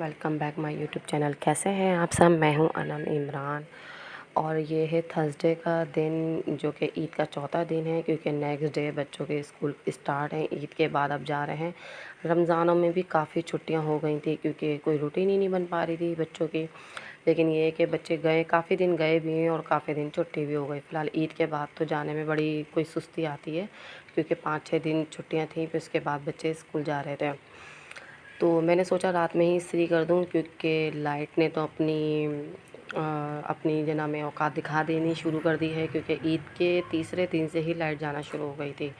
Welcome back my YouTube channel. कैसे हैं आप सब? मैं हूं अनम इमरान और ये है थर्सडे का दिन जो कि ईद का चौथा दिन है, क्योंकि नेक्स्ट डे बच्चों के स्कूल स्टार्ट हैं। ईद के बाद अब जा रहे हैं। रमज़ानों में भी काफ़ी छुट्टियां हो गई थी क्योंकि कोई रूटीन ही नहीं बन पा रही थी बच्चों की। लेकिन ये है कि बच्चे गए, काफ़ी दिन गए भी हैं और काफ़ी दिन छुट्टी भी हो गई। फ़िलहाल ईद के बाद तो जाने में बड़ी कोई सुस्ती आती है क्योंकि 5-6 दिन छुट्टियाँ थी, फिर उसके बाद बच्चे स्कूल जा रहे थे। तो मैंने सोचा रात में ही इस्त्री कर दूं क्योंकि लाइट ने तो अपनी जना में औकात दिखा देनी शुरू कर दी है, क्योंकि ईद के तीसरे दिन से ही लाइट जाना शुरू हो गई थी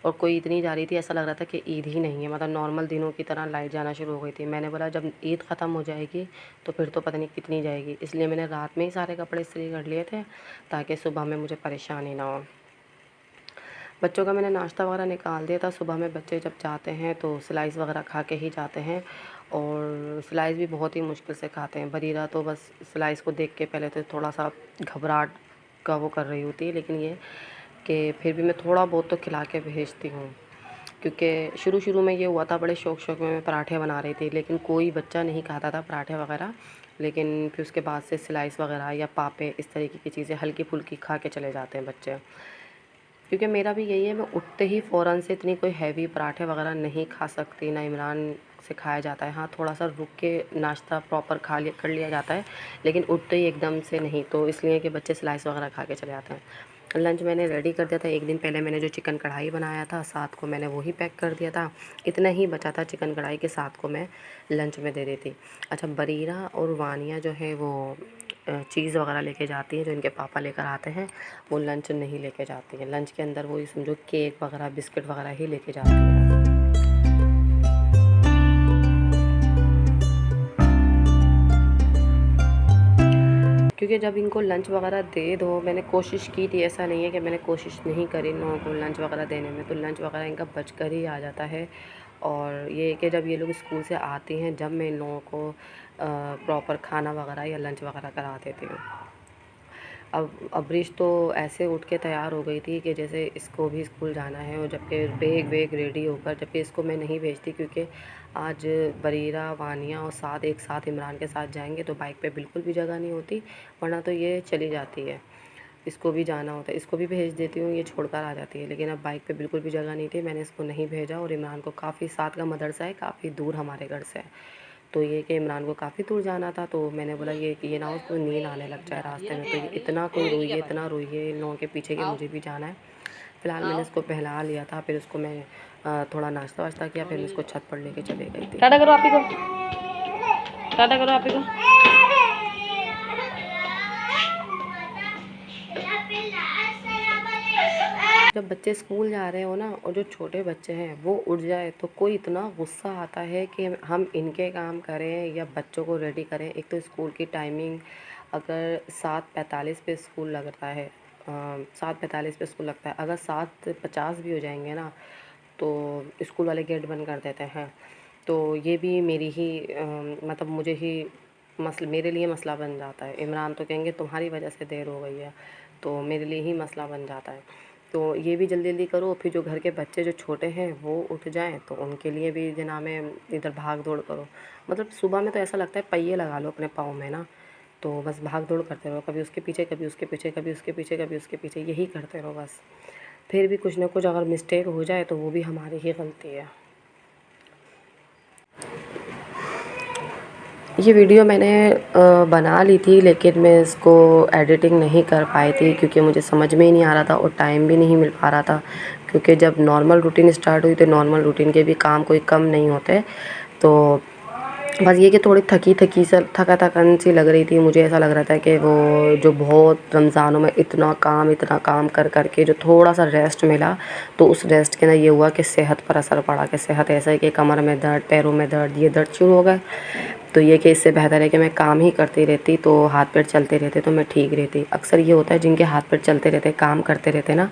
और कोई इतनी जा रही थी, ऐसा लग रहा था कि ईद ही नहीं है। मतलब नॉर्मल दिनों की तरह लाइट जाना शुरू हो गई थी। मैंने बोला जब ईद ख़त्म हो जाएगी तो फिर तो पता नहीं कितनी जाएगी, इसलिए मैंने रात में ही सारे कपड़े इस्त्री कर लिए थे ताकि सुबह में मुझे परेशानी ना हो। बच्चों का मैंने नाश्ता वगैरह निकाल दिया था। सुबह में बच्चे जब जाते हैं तो स्लाइस वगैरह खा के ही जाते हैं और स्लाइस भी बहुत ही मुश्किल से खाते हैं। बरीरा तो बस स्लाइस को देख के पहले तो थोड़ा सा घबराहट का वो कर रही होती है, लेकिन ये कि फिर भी मैं थोड़ा बहुत तो खिला के भेजती हूँ, क्योंकि शुरू में ये हुआ था, बड़े शौक में मैं पराठे बना रही थी लेकिन कोई बच्चा नहीं खाता था पराठे वगैरह। लेकिन फिर उसके बाद से स्लाइस वगैरह या पापे इस तरीके की चीज़ें हल्की फुल्की खा के चले जाते हैं बच्चे। क्योंकि मेरा भी यही है, मैं उठते ही फ़ौरन से इतनी कोई हैवी पराठे वगैरह नहीं खा सकती, ना इमरान से खाया जाता है। हाँ, थोड़ा सा रुक के नाश्ता प्रॉपर कर लिया जाता है, लेकिन उठते ही एकदम से नहीं। तो इसलिए कि बच्चे स्लाइस वगैरह खा के चले जाते हैं। लंच मैंने रेडी कर दिया था। एक दिन पहले मैंने जो चिकन कढ़ाई बनाया था, साथ को मैंने वही पैक कर दिया था। इतना ही बचा था चिकन कढ़ाई के, साथ को मैं लंच में दे देती। अच्छा, बरीरा और वानिया जो है वो चीज़ वगैरह लेके जाती हैं, जो इनके पापा लेकर आते हैं। वो लंच नहीं लेके जाती हैं। लंच के अंदर वो समझो केक वगैरह बिस्किट वगैरह ही लेके जाती हैं। क्योंकि जब इनको लंच वगैरह दे दो, मैंने कोशिश की थी, ऐसा नहीं है कि मैंने कोशिश नहीं करी इन लोगों को लंच वगैरह देने में, तो लंच वगैरह इनका बच कर ही आ जाता है। और ये कि जब ये लोग स्कूल से आती हैं, जब मैं इन लोगों को प्रॉपर खाना वगैरह या लंच वगैरह करा देती हूँ। अब अब्रिश तो ऐसे उठ के तैयार हो गई थी कि जैसे इसको भी स्कूल जाना है, और जबकि बैग वैग रेडी होकर, जबकि इसको मैं नहीं भेजती क्योंकि आज बरीरा वानिया और साथ एक साथ इमरान के साथ जाएंगे तो बाइक पे बिल्कुल भी जगह नहीं होती, वरना तो ये चली जाती है। इसको भी जाना होता है, इसको भी भेज देती हूँ, ये छोड़कर आ जाती है, लेकिन अब बाइक पे बिल्कुल भी जगह नहीं थी, मैंने इसको नहीं भेजा। और इमरान को काफ़ी, साथ का मदरसा है काफ़ी दूर हमारे घर से, तो ये कि इमरान को काफ़ी दूर जाना था, तो मैंने बोला ये ना उसको नींद आने लग जाए रास्ते में, तो ये इतना इतना रोई है इन लोगों के पीछे कि मुझे भी जाना है। फ़िलहाल मैंने इसको बहला लिया था, फिर उसको मैं थोड़ा नाश्ता वाश्ता किया, फिर मैं इसको छत पर लेके चले गई थी। टाटा करो आप ही को, टाटा करो आप ही को। जब बच्चे स्कूल जा रहे हो ना, और जो छोटे बच्चे हैं वो उठ जाए तो कोई इतना गुस्सा आता है कि हम इनके काम करें या बच्चों को रेडी करें। एक तो स्कूल की टाइमिंग, अगर 7:45 पे स्कूल लगता है, 7:45 पे स्कूल लगता है, अगर 7:50 भी हो जाएंगे ना तो स्कूल वाले गेट बंद कर देते हैं। तो ये भी मेरी ही मतलब मुझे ही मेरे लिए मसला बन जाता है। इमरान तो कहेंगे तुम्हारी वजह से देर हो गई है, तो मेरे लिए ही मसला बन जाता है। तो ये भी जल्दी जल्दी करो, फिर जो घर के बच्चे जो छोटे हैं वो उठ जाएं तो उनके लिए भी जनाब में इधर भाग दौड़ करो। मतलब सुबह में तो ऐसा लगता है पहिए लगा लो अपने पाँव में ना, तो बस भाग दौड़ करते रहो, कभी उसके पीछे कभी उसके पीछे, कभी उसके पीछे कभी उसके पीछे, यही करते रहो बस। फिर भी कुछ ना कुछ अगर मिस्टेक हो जाए तो वो भी हमारी ही गलती है। ये वीडियो मैंने बना ली थी, लेकिन मैं इसको एडिटिंग नहीं कर पाई थी क्योंकि मुझे समझ में ही नहीं आ रहा था और टाइम भी नहीं मिल पा रहा था। क्योंकि जब नॉर्मल रूटीन स्टार्ट हुई तो नॉर्मल रूटीन के भी काम कोई कम नहीं होते। तो बस ये कि थोड़ी थकान सी लग रही थी। मुझे ऐसा लग रहा था कि वो जो बहुत रमज़ानों में इतना काम कर के जो थोड़ा सा रेस्ट मिला, तो उस रेस्ट के ना ये हुआ कि सेहत पर असर पड़ा, कि सेहत ऐसा है कि कमर में दर्द, पैरों में दर्द, ये दर्द शुरू हो गए। तो ये कि इससे बेहतर है कि मैं काम ही करती रहती, तो हाथ पैर चलते रहते तो मैं ठीक रहती। अक्सर ये होता है जिनके हाथ पैर चलते रहते, काम करते रहते ना,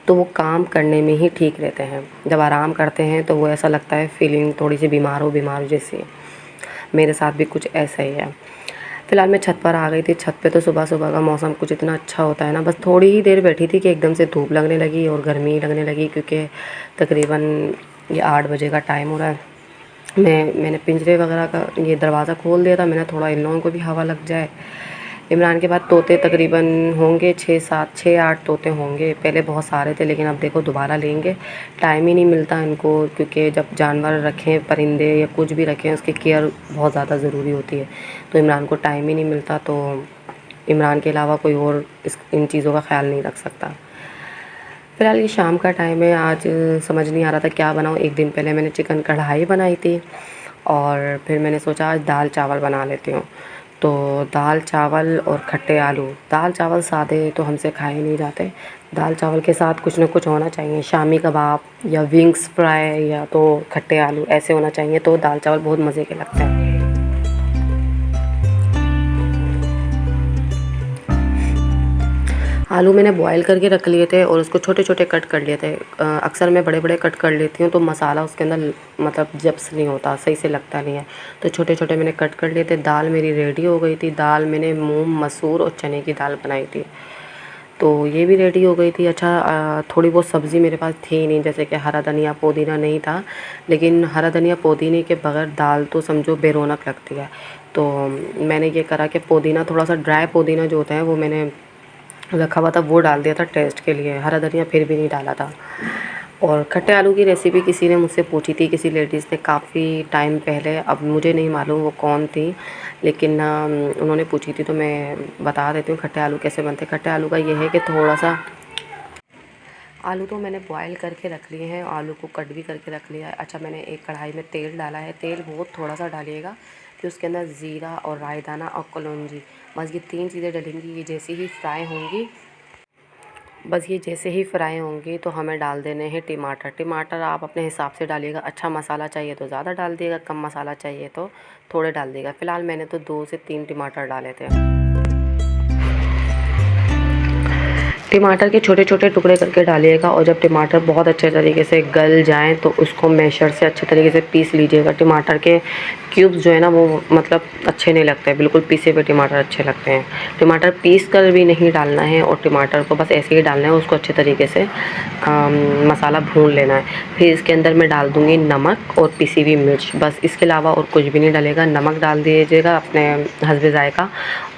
तो वो काम करने में ही ठीक रहते हैं। जब आराम करते हैं तो वो ऐसा लगता है फीलिंग थोड़ी सी बीमार हो जैसी। मेरे साथ भी कुछ ऐसा ही है। फ़िलहाल मैं छत पर आ गई थी। छत पे तो सुबह सुबह का मौसम कुछ इतना अच्छा होता है ना, बस थोड़ी ही देर बैठी थी कि एकदम से धूप लगने लगी और गर्मी लगने लगी, क्योंकि तकरीबन ये 8 बजे का टाइम हो रहा है। मैंने पिंजरे वगैरह का ये दरवाज़ा खोल दिया था, मैंने थोड़ा इन लोगों को भी हवा लग जाए। इमरान के बाद तोते तकरीबन होंगे 6-7, 6-8 तोते होंगे। पहले बहुत सारे थे, लेकिन अब देखो दोबारा लेंगे। टाइम ही नहीं मिलता इनको, क्योंकि जब जानवर रखें, परिंदे या कुछ भी रखें, उसकी केयर बहुत ज़्यादा ज़रूरी होती है। तो इमरान को टाइम ही नहीं मिलता, तो इमरान के अलावा कोई और इन चीज़ों का ख्याल नहीं रख सकता। फ़िलहाल ये शाम का टाइम है, आज समझ नहीं आ रहा था क्या बनाऊँ। एक दिन पहले मैंने चिकन कढ़ाई बनाई थी, और फिर मैंने सोचा आज दाल चावल बना लेती हूँ। तो दाल चावल और खट्टे आलू। दाल चावल सादे तो हमसे खाए नहीं जाते, दाल चावल के साथ कुछ ना कुछ होना चाहिए। शामी कबाब या विंग्स फ्राई या तो खट्टे आलू ऐसे होना चाहिए, तो दाल चावल बहुत मज़े के लगते हैं। आलू मैंने बॉयल करके रख लिए थे और उसको छोटे छोटे कट कर लिए थे। अक्सर मैं बड़े बड़े कट कर लेती हूँ, तो मसाला उसके अंदर मतलब जब्स नहीं होता, सही से लगता नहीं है। तो छोटे छोटे मैंने कट कर लिए थे। दाल मेरी रेडी हो गई थी। दाल मैंने मूंग, मसूर और चने की दाल बनाई थी, तो ये भी रेडी हो गई थी। अच्छा, थोड़ी बहुत सब्ज़ी मेरे पास थी नहीं, जैसे कि हरा धनिया पुदीना नहीं था, लेकिन हरा धनिया पुदीने के बगैर दाल तो समझो बेरौनक लगती है। तो मैंने ये करा कि पुदीना, थोड़ा सा ड्राई पुदीना जो होता है वो मैंने रखा हुआ था, वो डाल दिया था टेस्ट के लिए। हरा धनिया फिर भी नहीं डाला था। और खट्टे आलू की रेसिपी किसी ने मुझसे पूछी थी, किसी लेडीज़ ने, काफ़ी टाइम पहले। अब मुझे नहीं मालूम वो कौन थी, लेकिन उन्होंने पूछी थी, तो मैं बता देती हूँ खट्टे आलू कैसे बनते हैं। खट्टे आलू का ये है कि थोड़ा सा आलू तो मैंने बॉयल करके रख लिए हैं, आलू को कट भी करके रख लिया है। अच्छा, मैंने एक कढ़ाई में तेल डाला है। तेल बहुत थोड़ा सा डालिएगा कि उसके अंदर ज़ीरा और राई दाना और कलौंजी, बस ये 3 चीज़ें डलेंगी। ये जैसे ही फ्राई होंगी, बस ये जैसे ही फ्राई होंगी तो हमें डाल देने हैं टमाटर। टमाटर आप अपने हिसाब से डालिएगा, अच्छा मसाला चाहिए तो ज़्यादा डाल दिएगा, कम मसाला चाहिए तो थोड़े डाल दिएगा। फ़िलहाल मैंने तो 2 से 3 टमाटर डाले थे। टमाटर के छोटे छोटे टुकड़े करके डालिएगा, और जब टमाटर बहुत अच्छे तरीके से गल जाएं तो उसको मैशर से अच्छे तरीके से पीस लीजिएगा। टमाटर के क्यूब्स जो है ना, वो मतलब अच्छे नहीं लगते, बिल्कुल पीसे हुए टमाटर अच्छे लगते हैं। टमाटर पीस कर भी नहीं डालना है, और टमाटर को बस ऐसे ही डालना है, उसको अच्छे तरीके से मसाला भून लेना है। फिर इसके अंदर मैं डाल दूँगी नमक और पिसी हुई मिर्च, बस इसके अलावा और कुछ भी नहीं डालेगा। नमक डाल दीजिएगा अपने हस्बे जायका,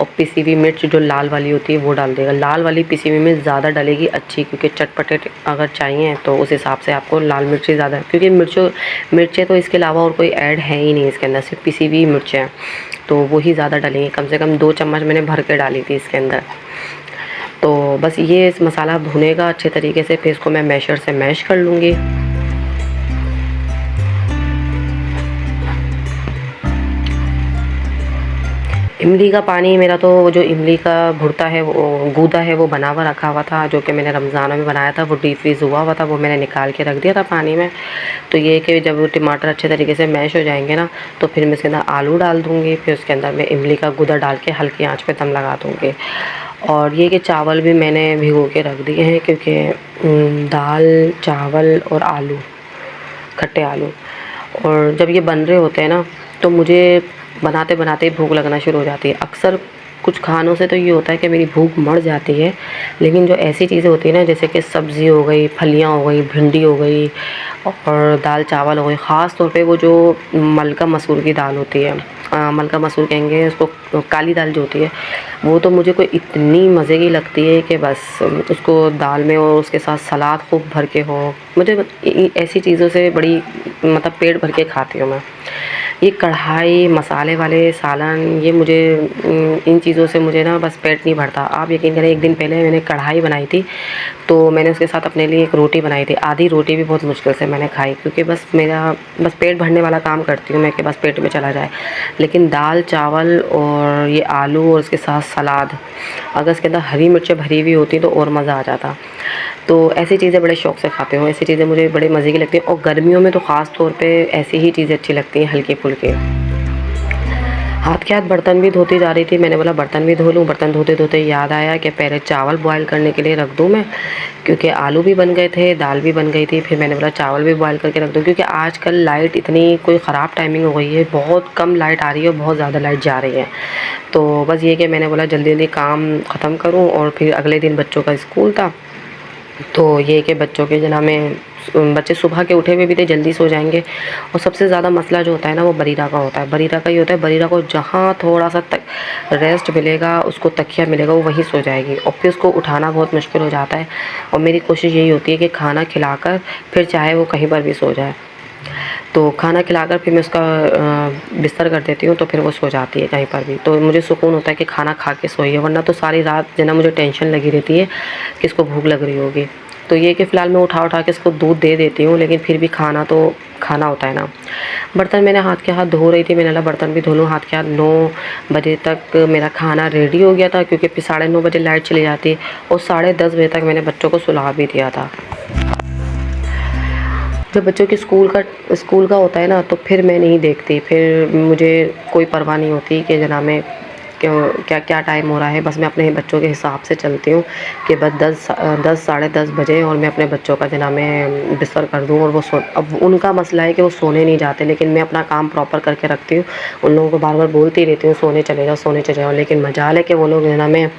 और पिसी हुई मिर्च जो लाल वाली होती है वो डाल देगा। लाल वाली पिसी हुई मिर्च ज़्यादा डलेगी अच्छी, क्योंकि चटपटे अगर चाहिए तो उस हिसाब से आपको लाल मिर्ची ज़्यादा, क्योंकि मिर्चें तो इसके अलावा और कोई ऐड है ही नहीं इसके अंदर, सिर्फ पिसी हुई मिर्चें हैं, तो वही ज़्यादा डलेंगी। कम से कम 2 चम्मच मैंने भर के डाली थी इसके अंदर। तो बस ये मसाला भुनेगा अच्छे तरीके से, फिर इसको मैं मैशर से मैश कर लूँगी। इमली का पानी मेरा, तो जो इमली का भुर्ता है, वो गूदा है, वो बना हुआ रखा हुआ था, जो कि मैंने रमज़ान में बनाया था। वो डीप फ्रीज़ हुआ हुआ था, वो मैंने निकाल के रख दिया था पानी में। तो ये कि जब टमाटर अच्छे तरीके से मैश हो जाएंगे ना, तो फिर मैं इसके अंदर आलू डाल दूँगी, फिर उसके अंदर मैं इमली का गूदा डाल के हल्की आँच पे दम लगा दूँगी। और ये कि चावल भी मैंने भिगो के रख दिए हैं, क्योंकि दाल चावल और आलू, खट्टे आलू, और जब ये बन रहे होते हैं ना, तो मुझे बनाते बनाते ही भूख लगना शुरू हो जाती है। अक्सर कुछ खानों से तो ये होता है कि मेरी भूख मर जाती है, लेकिन जो ऐसी चीज़ें होती है ना, जैसे कि सब्ज़ी हो गई, फलियाँ हो गई, भिंडी हो गई और दाल चावल हो गई, ख़ास तौर पे वो जो मलका मसूर की दाल होती है, मलका मसूर कहेंगे उसको, काली दाल जो होती है, वो तो मुझे कोई इतनी मज़े की लगती है कि बस उसको दाल में और उसके साथ सलाद खूब भर के हो। मुझे ऐसी चीज़ों से बड़ी मतलब पेट भर के खाती हूँ मैं। ये कढ़ाई मसाले वाले सालन, ये मुझे इन चीज़ों से मुझे ना बस पेट नहीं भरता। आप यकीन करें, एक दिन पहले मैंने कढ़ाई बनाई थी, तो मैंने उसके साथ अपने लिए एक रोटी बनाई थी। आधी रोटी भी बहुत मुश्किल से मैंने खाई, क्योंकि बस पेट भरने वाला काम करती हूँ मैं, कि बस पेट में चला जाए। लेकिन दाल चावल और ये आलू और उसके साथ सलाद, अगर इसके अंदर हरी मिर्चें भरी हुई होती तो और मज़ा आ जाता। तो ऐसी चीज़ें बड़े शौक़ से खाते हूँ, ऐसी चीज़ें मुझे बड़े मज़े की लगती हैं। और गर्मियों में तो ख़ास तौर पे ऐसी ही चीज़ें अच्छी लगती हैं, हल्के फुल्के। हाथ के हाथ बर्तन भी धोती जा रही थी, मैंने बोला बर्तन भी धो लूँ। बर्तन धोते धोते याद आया कि पहले चावल बॉयल करने के लिए रख दूँ मैं, क्योंकि आलू भी बन गए थे, दाल भी बन गई थी। फिर मैंने बोला चावल भी बॉयल करके रख दूँ, क्योंकि आजकल लाइट इतनी कोई ख़राब टाइमिंग हो गई है, बहुत कम लाइट आ रही है और बहुत ज़्यादा लाइट जा रही है। तो बस ये कि मैंने बोला जल्दी जल्दी काम ख़त्म करूँ, और फिर अगले दिन बच्चों का स्कूल था, तो ये कि बच्चों के जना में बच्चे सुबह के उठे हुए भी थे, जल्दी सो जाएंगे। और सबसे ज़्यादा मसला जो होता है ना वो बरीरा का होता है। बरीरा का ये होता है, बरीरा को जहाँ थोड़ा सा तक रेस्ट मिलेगा, उसको तकिया मिलेगा, वो वहीं सो जाएगी और फिर उसको उठाना बहुत मुश्किल हो जाता है। और मेरी कोशिश यही होती है कि खाना खिलाकर फिर चाहे वो कहीं पर भी सो जाए, तो खाना खिलाकर फिर मैं उसका बिस्तर कर देती हूँ, तो फिर वो सो जाती है कहीं पर भी। तो मुझे सुकून होता है कि खाना खा के सोई है, वरना तो सारी रात जो है ना मुझे टेंशन लगी रहती है कि इसको भूख लग रही होगी। तो ये कि फ़िलहाल मैं उठा उठा के इसको दूध दे देती हूँ, लेकिन फिर भी खाना तो खाना होता है ना। बर्तन मैंने हाथ के हाथ धो रही थी, मैंने बोला बर्तन भी धो लूँ हाथ के हाथ। 9 बजे तक मेरा खाना रेडी हो गया था, क्योंकि फिर 9:30 बजे लाइट चली जाती है, और 10:30 बजे तक मैंने बच्चों को सुला भी दिया था। जब बच्चों के स्कूल का होता है ना, तो फिर मैं नहीं देखती, फिर मुझे कोई परवाह नहीं होती कि जनाब में क्यों क्या क्या टाइम हो रहा है। बस मैं अपने बच्चों के हिसाब से चलती हूँ कि बस 10 साढ़े 10 बजे और मैं अपने बच्चों का जनाब में बिस्तर कर दूँ और वो सो। अब उनका मसला है कि वो सोने नहीं जाते, लेकिन मैं अपना काम प्रॉपर करके रखती हूँ। उन लोगों को बार बार बोलती रहती हूँ सोने चले जाओ, सोने चले जाओ, लेकिन मजाल है कि वो लोग जनाब में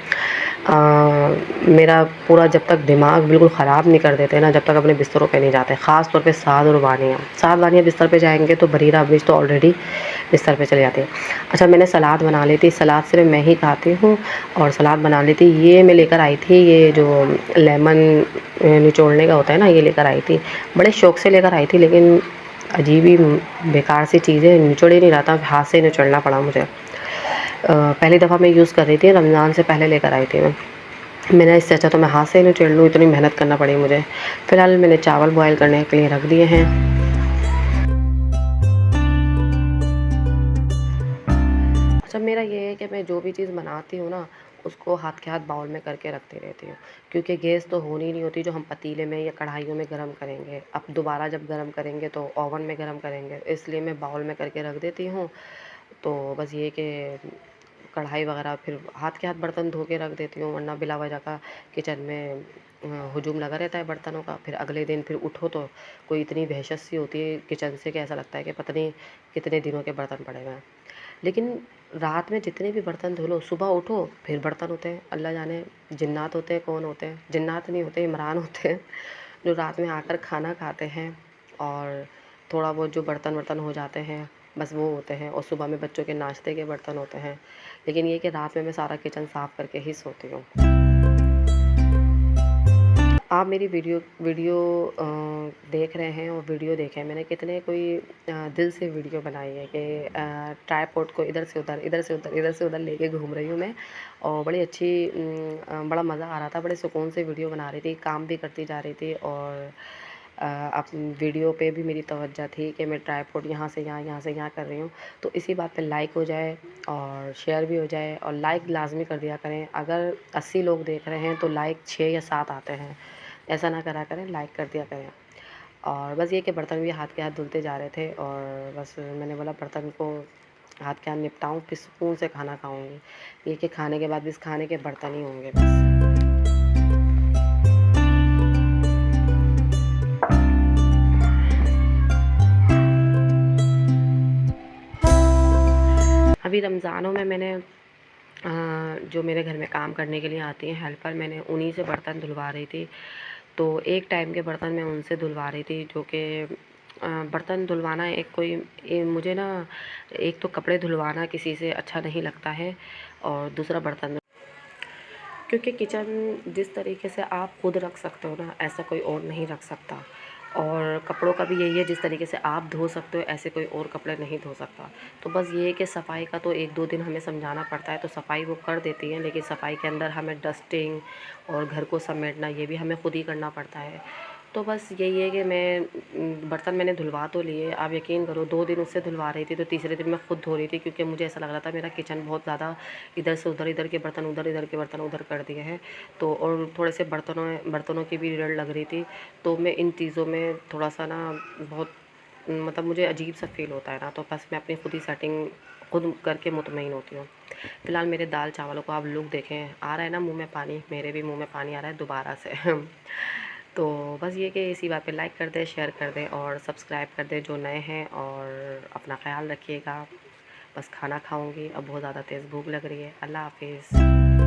मेरा पूरा जब तक दिमाग बिल्कुल ख़राब नहीं कर देते ना, जब तक अपने बिस्तरों पे नहीं जाते। ख़ास तौर पे साद और वानिया। साद वानिया बिस्तर पे जाएंगे तो बरीरा अब्रिश तो ऑलरेडी बिस्तर पे चले जाते हैं। अच्छा, मैंने सलाद बना ली थी, सलाद सिर्फ मैं ही खाती हूँ, और सलाद बना ली थी। ये मैं लेकर आई थी, ये जो लेमन निचोड़ने का होता है ना, ये लेकर आई थी। बड़े शौक़ से लेकर आई थी, लेकिन अजीब ही बेकार सी चीज़ें, निचोड़ ही नहीं रहा था, हाथ से निचोड़ना पड़ा मुझे। पहली दफ़ा मैं यूज़ कर रही थी, रमज़ान से पहले लेकर आई थी मैं। मैंने इससे अच्छा तो मैं हाथ से ही निचोड़ लूँ, इतनी मेहनत करना पड़ी मुझे। फ़िलहाल मैंने चावल बॉयल करने के लिए रख दिए हैं। अच्छा, मेरा ये है कि मैं जो भी चीज़ बनाती हूँ ना, उसको हाथ के हाथ बाउल में करके रखती रहती हूँ, क्योंकि गैस तो होनी नहीं होती जो हम पतीले में या कढ़ाइयों में गरम करेंगे। अब दोबारा जब गरम करेंगे तो ओवन में गरम करेंगे, इसलिए मैं बाउल में करके रख देती हूँ। तो बस ये कि कढ़ाई वगैरह फिर हाथ के हाथ बर्तन धो के रख देती हूँ, वरना बिला वजह का किचन में हुजूम लगा रहता है बर्तनों का। फिर अगले दिन फिर उठो तो कोई इतनी वहशत सी होती है किचन से कि ऐसा लगता है कि पता नहीं कितने दिनों के बर्तन पड़े हुए हैं। लेकिन रात में जितने भी बर्तन धो लो, सुबह उठो फिर बर्तन होते हैं। अल्लाह जाने जिन्नात होते हैं, कौन होते हैं, जिन्नात नहीं होते, इमरान होते हैं, जो रात में आकर खाना खाते हैं और थोड़ा बहुत जो बर्तन वर्तन हो जाते हैं, बस वो होते हैं। और सुबह में बच्चों के नाश्ते के बर्तन होते हैं। लेकिन ये कि रात में मैं सारा किचन साफ़ करके ही सोती हूँ। आप मेरी वीडियो देख रहे हैं, और वीडियो देखें, मैंने कितने कोई दिल से वीडियो बनाई है कि ट्राइपॉड को इधर से उधर, इधर से उधर, इधर से उधर लेके घूम रही हूँ मैं, और बड़ी अच्छी बड़ा मज़ा आ रहा था, बड़े सुकून से वीडियो बना रही थी, काम भी करती जा रही थी। और अब वीडियो पे भी मेरी तवज्जो थी कि मैं ट्राइपॉड यहाँ से यहाँ, यहाँ से यहाँ कर रही हूँ। तो इसी बात पे लाइक हो जाए और शेयर भी हो जाए, और लाइक लाजमी कर दिया करें। अगर 80 लोग देख रहे हैं तो लाइक 6 या 7 आते हैं, ऐसा ना करा करें, लाइक कर दिया करें। और बस ये कि बर्तन भी हाथ के हाथ धुलते जा रहे थे, और बस मैंने बोला बर्तन को हाथ के हाथ निपटाऊँ, फिर सुकून से खाना खाऊँगी। ये कि खाने के बाद भी इस खाने के बर्तन ही होंगे बस। अभी रमज़ानों में मैंने जो मेरे घर में काम करने के लिए आती हैं हेल्पर, मैंने उन्हीं से बर्तन धुलवा रही थी। तो एक टाइम के बर्तन मैं उनसे धुलवा रही थी, जो कि बर्तन धुलवाना एक कोई मुझे ना, एक तो कपड़े धुलवाना किसी से अच्छा नहीं लगता है, और दूसरा बर्तन, क्योंकि किचन जिस तरीके से आप खुद रख सकते हो ना, ऐसा कोई और नहीं रख सकता। और कपड़ों का भी यही है, जिस तरीके से आप धो सकते हो ऐसे कोई और कपड़े नहीं धो सकता। तो बस ये है कि सफाई का तो 1-2 दिन हमें समझाना पड़ता है, तो सफाई वो कर देती हैं, लेकिन सफाई के अंदर हमें डस्टिंग और घर को समेटना ये भी हमें खुद ही करना पड़ता है। तो बस यही है कि बर्तन मैंने धुलवा तो लिए। आप यकीन करो 2 दिन उससे धुलवा रही थी, तो तीसरे दिन मैं खुद धो रही थी, क्योंकि मुझे ऐसा लग रहा था मेरा किचन बहुत ज़्यादा इधर से उधर, इधर के बर्तन उधर, इधर के बर्तन उधर कर दिए हैं। तो और थोड़े से बर्तनों की भी रड़ लग रही थी। तो मैं इन चीज़ों में थोड़ा सा ना बहुत मतलब मुझे अजीब सा फ़ील होता है ना, तो बस मैं अपनी खुद ही सेटिंग खुद करके मुतमईन होती हूँ। फ़िलहाल मेरे दाल चावलों को आप लुक देखें, आ रहा है ना मुँह में पानी, मेरे भी मुँह में पानी आ रहा है दोबारा से। तो बस ये कि इसी बात पे लाइक कर दें, शेयर कर दें और सब्सक्राइब कर दें जो नए हैं, और अपना ख़्याल रखिएगा। बस खाना खाऊँगी, अब बहुत ज़्यादा तेज़ भूख लग रही है। अल्लाह हाफ़िज़।